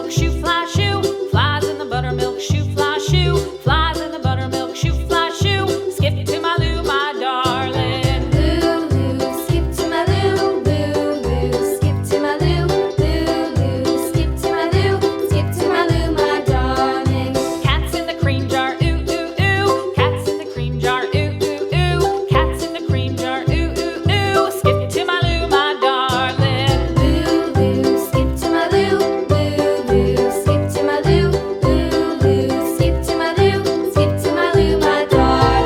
buttermilk shoe, fly shoe. Flies in the buttermilk shoe, fly shoe. Flies in the buttermilk shoe, fly shoe. Skip to my Lou, my darling. Lou, skip to my Lou, Lou, skip to my Lou, Lou, skip to my Lou, skip to my Lou, my darling. Cats in the cream jar, ooh, ooh, ooh. Cats in the cream jar, ooh, ooh, ooh. Cats in the cream jar, ooh, ooh, ooh. Skip to my Lou, my darling. Lou, skip to my Lou, Lou, skip to my Lou, Lou, skip to my Lou, skip to my Lou, my darling.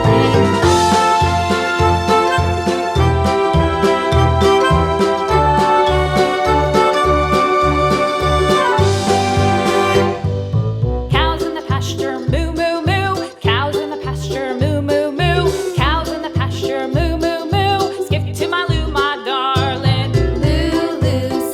Cows in the pasture, moo, moo, moo. Cows in the pasture, moo, moo, moo. Cows in the pasture, moo, moo, moo. Skip to my Lou, my darling. Lou,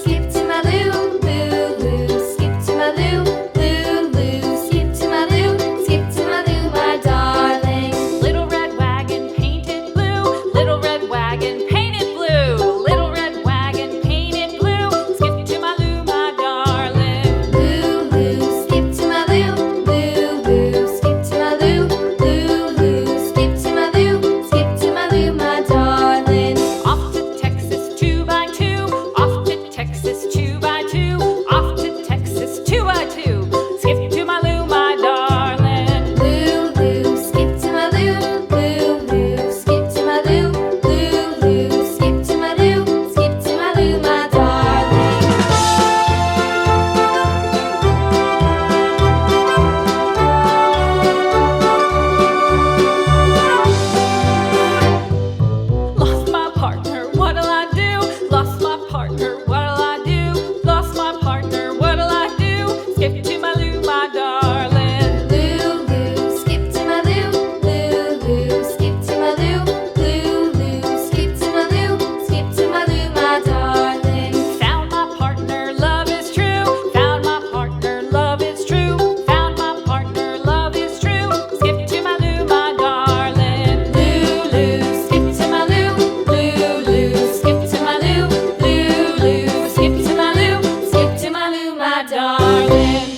skip to my Lou, Lou, skip to my Lou, Lou, skip to my Lou, skip to my Lou, my darling. Little red wagon painted blue. Little red wagon painted blue. Little red wagon painted blue. Skip to my Lou, my darling. Lou, skip to my Lou, Lou, skip to my Lou, Lou, skip to my Lou, skip to my Lou, my darling. Off to Texas 2x2. Off to Texas 2x2. Off to Texas 2x2. Skip to my Lou, my darling. Lou, skip to my Lou, Lou, skip to my Lou, Lou, skip to my Lou, skip to my Lou, my darling. Lost my partner, what'll I do? Lost my partner, what'll I do? Lost my partner, what'll I do? Skip to my Lou, my darling. Lou, skip to my Lou, Lou, skip to my Lou, Lou, skip to my Lou, skip to my Lou, my darling. Found my partner, love is true. Found my partner, love is true. Found my partner, love is true. Skip to my Lou, my darling. Lou, skip to my Lou, Lou, skip to my Lou, Lou, skip to my Lou, skip to my Lou, my darling.